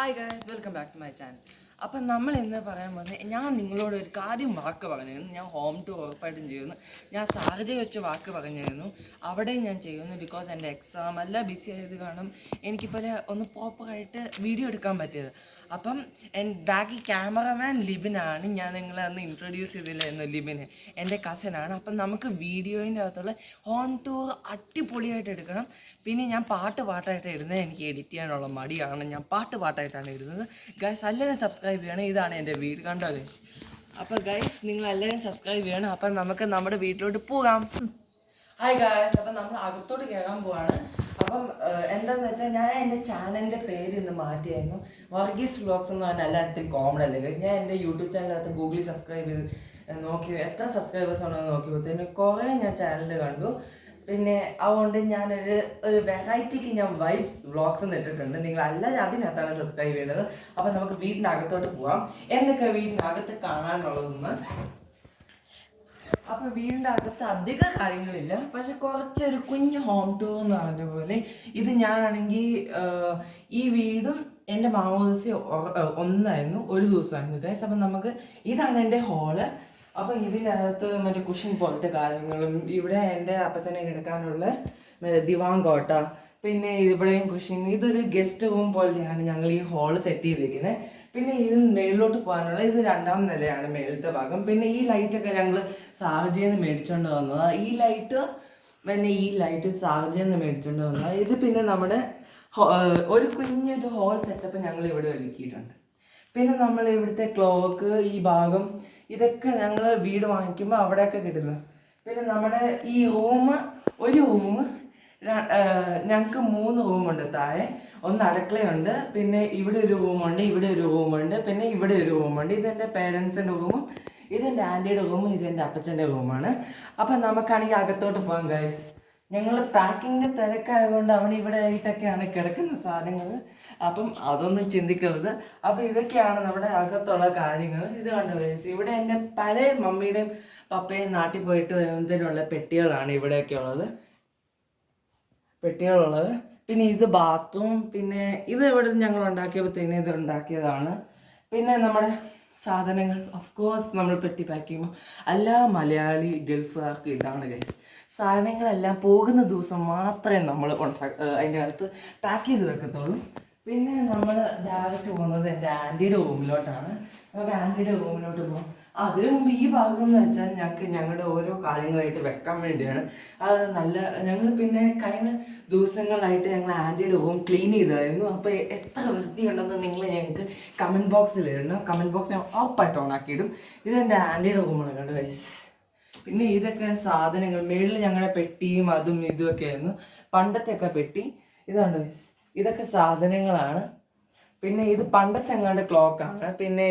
Hi guys, welcome back to my channel. അപ്പം നമ്മൾ ഇന്ന് പറയാൻ വന്നത്, ഞാൻ നിങ്ങളോട് ഒരു ആദ്യം വാക്ക് പറഞ്ഞിരുന്നു. ഞാൻ ഹോം ടൂർ ഉറപ്പായിട്ടും ചെയ്യുന്നു. ഞാൻ സാഹചര്യം വെച്ച് വാക്ക് പറഞ്ഞിരുന്നു, അവിടെയും ഞാൻ ചെയ്യുന്നു. ബിക്കോസ് എൻ്റെ എക്സാം എല്ലാം ബിസി ആയത് കാരണം എനിക്കിപ്പോൾ ഒന്ന് പ്രോപ്പറായിട്ട് വീഡിയോ എടുക്കാൻ പറ്റിയത്. അപ്പം ബാക്കിൽ ക്യാമറമാൻ ലിബിനാണ്. ഞാൻ നിങ്ങളെ അന്ന് ഇൻട്രൊഡ്യൂസ് ചെയ്തില്ലായിരുന്നു, ലിബിന് എൻ്റെ കസിനാണ്. അപ്പം നമുക്ക് വീഡിയോൻ്റെ അകത്തുള്ള ഹോം ടൂർ അടിപൊളിയായിട്ട് എടുക്കണം. പിന്നെ ഞാൻ പാട്ടായിട്ട് ഇടുന്നത്, എനിക്ക് എഡിറ്റ് ചെയ്യാനുള്ള മടിയാണ്. ഞാൻ പാട്ടായിട്ടാണ് ഇടുന്നത്. ഗൈസ് എല്ലാവരും സബ്സ്ക്രൈബ് ചെയ്യണം. ഇതാണ് എൻ്റെ വീട്, കണ്ടോ ഗൈസ്? അപ്പോൾ ഗൈസ് നിങ്ങൾ എല്ലാവരും സബ്സ്ക്രൈബ് ചെയ്യണം. അപ്പം നമുക്ക് നമ്മുടെ വീട്ടിലോട്ട് പോകാം. ഹായ് ഗൈസ്, അപ്പം നമ്മൾ അകത്തോട്ട് കയറാൻ പോവാണ്. അപ്പം എന്താണെന്ന് വെച്ചാൽ, ഞാൻ എൻ്റെ ചാനലിൻ്റെ പേര് ഇന്ന് മാറ്റിയായിരുന്നു. വർഗീസ് വ്ളോഗ്സ് എന്ന് പറഞ്ഞാൽ എല്ലായിടത്തും കോമൺ അല്ലേ ഗൈസ്? ഞാൻ എൻ്റെ യൂട്യൂബ് ചാനലിനകത്ത് ഗൂഗിളിൽ സബ്സ്ക്രൈബ് ചെയ്ത് നോക്കി എത്ര സബ്സ്ക്രൈബേഴ്സ് ഉണ്ടോ എന്ന് നോക്കിയപ്പോഴത്തേന് കുറേ ഞാൻ ചാനൽ കണ്ടു. പിന്നെ അതുകൊണ്ട് ഞാനൊരു വെറൈറ്റിക്ക് ഞാൻ വൈബ്സ് വ്ളോഗ്സ് എന്ന് ഇട്ടിട്ടുണ്ട്. നിങ്ങൾ എല്ലാവരും അതിനകത്താണ് സബ്സ്ക്രൈബ് ചെയ്യേണ്ടത്. അപ്പം നമുക്ക് വീടിനകത്തോട്ട് പോവാം. എന്തൊക്കെ വീടിനകത്ത് കാണാനുള്ളതെന്ന്. അപ്പം വീടിൻ്റെ അകത്ത് അധിക കാര്യങ്ങളില്ല, പക്ഷെ കുറച്ചൊരു കുഞ്ഞ് ഹോം ടൂർ എന്ന് പറഞ്ഞ പോലെ. ഇത് ഞാനാണെങ്കിൽ ഈ വീടും എൻ്റെ മാമോദിസ ഒന്നായിരുന്നു, ഒരു ദിവസമായിരുന്നു ഗൈസ്. അപ്പം നമുക്ക് ഇതാണ് എൻ്റെ ഹോള്. അപ്പം ഇതിൻ്റെ അകത്ത് മറ്റേ കുഷൻ പോലത്തെ കാര്യങ്ങളും, ഇവിടെ എൻ്റെ അപ്പച്ചനെ കിടക്കാനുള്ള ദിവാൻ കോട്ട, പിന്നെ ഇവിടെയും കുഷൻ. ഇതൊരു ഗസ്റ്റ് റൂം പോലെയാണ് ഞങ്ങൾ ഈ ഹോള് സെറ്റ് ചെയ്തിരിക്കുന്നത്. പിന്നെ ഇത് മേളിലോട്ട് പോകാനുള്ള ഇത് രണ്ടാം നിലയാണ് മേളത്തെ ഭാഗം. പിന്നെ ഈ ലൈറ്റൊക്കെ ഞങ്ങൾ സാർജയിൽ നിന്ന് മേടിച്ചുകൊണ്ട് വന്നതാണ്. ഈ ലൈറ്റ് സാർജയിൽ നിന്ന് മേടിച്ചുകൊണ്ട് വന്നതാണ്. ഇത് പിന്നെ നമ്മുടെ ഒരു കുഞ്ഞൊരു ഹോൾ സെറ്റപ്പ് ഞങ്ങൾ ഇവിടെ ഒരുക്കിയിട്ടുണ്ട്. പിന്നെ നമ്മൾ ഇവിടുത്തെ ക്ലോക്ക്, ഈ ഭാഗം, ഇതൊക്കെ ഞങ്ങൾ വീട് വാങ്ങിക്കുമ്പോൾ അവിടെയൊക്കെ കിട്ടുന്നത്. പിന്നെ നമ്മുടെ ഈ ഒരു റൂം ഞങ്ങൾക്ക് 3 റൂമുണ്ട്. താഴെ ഒന്ന് അടുക്കളയുണ്ട്, പിന്നെ ഇവിടെ ഒരു റൂമുണ്ട്, ഇവിടെ ഒരു റൂമുണ്ട്, പിന്നെ ഇവിടെ ഒരു റൂമുണ്ട്. ഇതെൻ്റെ പേരൻസിൻ്റെ റൂമും, ഇതെൻ്റെ ആൻറ്റിയുടെ റൂമും, ഇതെൻ്റെ അപ്പച്ചൻ്റെ റൂമാണ്. അപ്പം നമുക്കാണെങ്കിൽ അകത്തോട്ട് പോകാം ഗൈസ്. ഞങ്ങൾ പാക്കിങ്ങിൻ്റെ തിരക്കായതുകൊണ്ട് അവൻ ഇവിടെ ആയിട്ടൊക്കെയാണ് കിടക്കുന്ന സാധനങ്ങൾ. അപ്പം അതൊന്നും ചിന്തിക്കരുത്. അപ്പം ഇതൊക്കെയാണ് നമ്മുടെ അകത്തുള്ള കാര്യങ്ങൾ. ഇത് കണ്ട ഗൈസ്, ഇവിടെ എൻ്റെ പഴയ മമ്മിയുടെയും പപ്പയും നാട്ടിൽ പോയിട്ട് വരുന്നതിനുള്ള പെട്ടികളാണ് ഇവിടെയൊക്കെ ഉള്ളത്. പിന്നെ ഇത് ബാത്റൂം. പിന്നെ ഇത് ഇവിടെ ഞങ്ങൾ ഉണ്ടാക്കിയപ്പോഴത്തേന് ഇത് ഉണ്ടാക്കിയതാണ്. പിന്നെ നമ്മുടെ സാധനങ്ങൾ, ഓഫ് കോഴ്സ് നമ്മൾ പെട്ടി പാക്ക് ചെയ്യുമ്പോൾ എല്ലാ മലയാളി ഗൾഫുകാർക്ക് ഇതാണ് ഗൈസ്. സാധനങ്ങളെല്ലാം പോകുന്ന ദിവസം മാത്രമേ നമ്മൾ അതിൻ്റെ അകത്ത് പാക്ക് ചെയ്ത് വെക്കത്തുള്ളൂ. പിന്നെ നമ്മൾ ഡയറക്റ്റ് പോകുന്നത് എൻ്റെ ആൻറ്റിയുടെ റൂമിലോട്ടാണ്. നമുക്ക് ആൻറ്റിയുടെ റൂമിലോട്ട് പോകാം. അതിനു മുമ്പ് ഈ ഭാഗം എന്ന് വെച്ചാൽ ഞങ്ങളുടെ ഓരോ കാര്യങ്ങളായിട്ട് വെക്കാൻ വേണ്ടിയാണ്. അത് ഞങ്ങൾ പിന്നെ കഴിഞ്ഞ ദിവസങ്ങളായിട്ട് ഞങ്ങൾ ആൻറ്റിയുടെ റൂം ക്ലീൻ ചെയ്തായിരുന്നു. അപ്പോൾ എത്ര വൃത്തിയുണ്ടെന്ന് നിങ്ങൾ ഞങ്ങൾക്ക് കമൻറ്റ് ബോക്സിൽ ഇടണം. കമൻറ്റ് ബോക്സ് ഞാൻ ഉറപ്പായിട്ട് ഓണാക്കിയിടും. ഇതെൻ്റെ ആൻറ്റിയുടെ റൂമാണ്, കണ്ടു ഗൈസ്. പിന്നെ ഇതൊക്കെ സാധനങ്ങൾ, മേളിൽ ഞങ്ങളുടെ പെട്ടിയും അതും ഇതുമൊക്കെ ആയിരുന്നു പണ്ടത്തെയൊക്കെ പെട്ടി. ഇതാണ് ഗൈസ്, ഇതൊക്കെ സാധനങ്ങളാണ്. പിന്നെ ഇത് പണ്ടത്തെ എങ്ങാണ്ട് ക്ലോക്കാണ്. പിന്നെ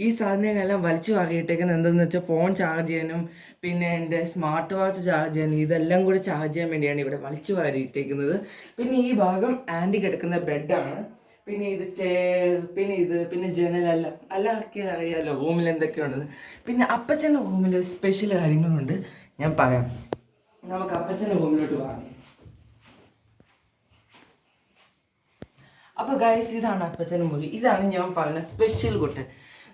ഈ സാധനങ്ങളെല്ലാം വലിച്ചു വാങ്ങിയിട്ടേക്കുന്നത് എന്തെന്ന് വെച്ചാൽ ഫോൺ ചാർജ് ചെയ്യാനും പിന്നെ എൻ്റെ സ്മാർട്ട് വാച്ച് ചാർജ് ചെയ്യാനും, ഇതെല്ലാം കൂടി ചാർജ് ചെയ്യാൻ വേണ്ടിയാണ് ഇവിടെ വലിച്ചു വാരിയിട്ടേക്കുന്നത്. പിന്നെ ഈ ഭാഗം ആൻറ്റി കിടക്കുന്ന ബെഡാണ്. പിന്നെ ഇത് ചെയർ, പിന്നെ ജനലെല്ലാം എല്ലാവർക്കും അറിയാമല്ലോ റൂമിൽ എന്തൊക്കെയുള്ളത്. പിന്നെ അപ്പച്ചൻ്റെ റൂമിൽ സ്പെഷ്യൽ കാര്യങ്ങളുണ്ട്, ഞാൻ പറയാം. നമുക്ക് അപ്പച്ചൻ്റെ റൂമിലോട്ട് പോകാം. അപ്പോൾ ഗൈസ്, ഇതാണ് അപ്പച്ചൻ്റെ മുറി. ഇതാണ് ഞാൻ പറഞ്ഞ സ്പെഷ്യൽ കുട്ടൻ.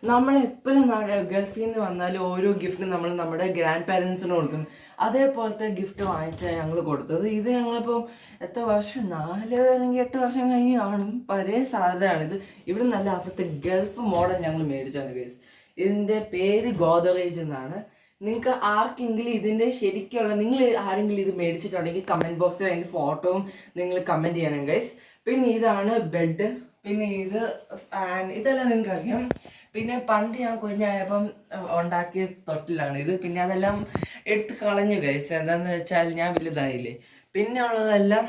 നമ്മളെപ്പോഴും ഗൾഫിൽ നിന്ന് വന്നാലും ഓരോ ഗിഫ്റ്റും നമ്മൾ നമ്മുടെ ഗ്രാൻഡ് പാരൻസിന് കൊടുക്കും. അതേപോലത്തെ ഗിഫ്റ്റ് വാങ്ങിച്ചാൽ ഞങ്ങൾ കൊടുത്തത്. ഇത് ഞങ്ങളിപ്പോൾ എത്ര വർഷം, 4 അല്ലെങ്കിൽ 8 വർഷം കഴിഞ്ഞ് കാണും. പഴയ സാധനമാണിത്. ഇവിടെ നല്ല അവിടുത്തെ ഗൾഫ് മോഡൽ ഞങ്ങൾ മേടിച്ചാണ് ഗൈസ്. ഇതിൻ്റെ പേര് ഗോദറേജ് എന്നാണ്. നിങ്ങൾക്ക് ആർക്കെങ്കിലും ഇതിൻ്റെ ശരിക്കുള്ള, നിങ്ങൾ ആരെങ്കിലും ഇത് മേടിച്ചിട്ടുണ്ടെങ്കിൽ കമൻറ്റ് ബോക്സിൽ അതിൻ്റെ ഫോട്ടോയും നിങ്ങൾ കമൻറ്റ് ചെയ്യണം ഗൈസ്. പിന്നെ ഇതാണ് ബെഡ്. പിന്നെ ഇതെല്ലാം നിങ്ങൾക്ക് അറിയാം. പിന്നെ പണ്ട് ഞാൻ കുഞ്ഞായപ്പം ഉണ്ടാക്കിയ തൊട്ടിലാണ് ഇത്. പിന്നെ അതെല്ലാം എടുത്ത് കളഞ്ഞു ഗൈസ്. എന്താണെന്ന് വെച്ചാൽ ഞാൻ വലുതായില്ലേ. പിന്നെ ഉള്ളതെല്ലാം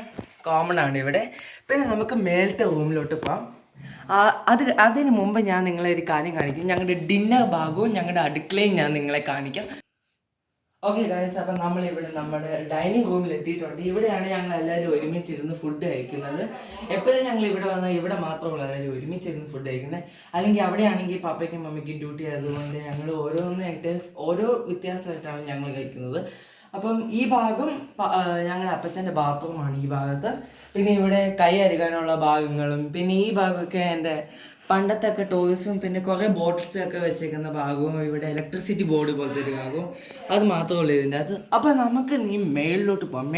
കോമൺ ആണ് ഇവിടെ. പിന്നെ നമുക്ക് മേലത്തെ റൂമിലോട്ട് പോകാം. അതിന് മുമ്പ് ഞാൻ നിങ്ങളെ ഒരു കാര്യം കാണിക്കും. ഞങ്ങളുടെ ഡിന്നർ ഭാഗവും ഞങ്ങളുടെ അടുക്കളയും ഞാൻ നിങ്ങളെ കാണിക്കാം. ഓക്കെ ഗൈസ്, അപ്പം നമ്മളിവിടെ നമ്മുടെ ഡൈനിങ് റൂമിൽ എത്തിയിട്ടുണ്ട്. ഇവിടെയാണ് ഞങ്ങൾ എല്ലാവരും ഒരുമിച്ചിരുന്ന് ഫുഡ് കഴിക്കുന്നത്. എപ്പോഴും ഞങ്ങൾ ഇവിടെ വന്നാൽ ഇവിടെ മാത്രമുള്ള എല്ലാവരും ഒരുമിച്ചിരുന്ന് ഫുഡ് കഴിക്കുന്നത്. അല്ലെങ്കിൽ അവിടെയാണെങ്കിൽ പപ്പയ്ക്കും മമ്മിക്കും ഡ്യൂട്ടി ആയതുകൊണ്ട് ഞങ്ങൾ ഓരോന്നായിട്ട് ഓരോ വ്യത്യാസമായിട്ടാണ് ഞങ്ങൾ കഴിക്കുന്നത്. അപ്പം ഈ ഭാഗം ഞങ്ങളുടെ അപ്പച്ചൻ്റെ ബാത്റൂമാണ് ഈ ഭാഗത്ത്. പിന്നെ ഇവിടെ കൈ അരുകാനുള്ള ഭാഗങ്ങളും പിന്നെ ഈ ഭാഗമൊക്കെ എൻ്റെ പണ്ടത്തെ ഒക്കെ ടോയ്സും പിന്നെ കുറേ ബോട്ടിൽസ് ഒക്കെ വെച്ചേക്കുന്ന ഭാഗവും ഇവിടെ ഇലക്ട്രിസിറ്റി ബോർഡ് പോലത്തെ ഒരു ഭാഗവും അത് മാത്രമേ ഉള്ളൂ ഇതിൻ്റെ അത്. അപ്പം നമുക്ക് നീ മേളിലോട്ട് പോകാം.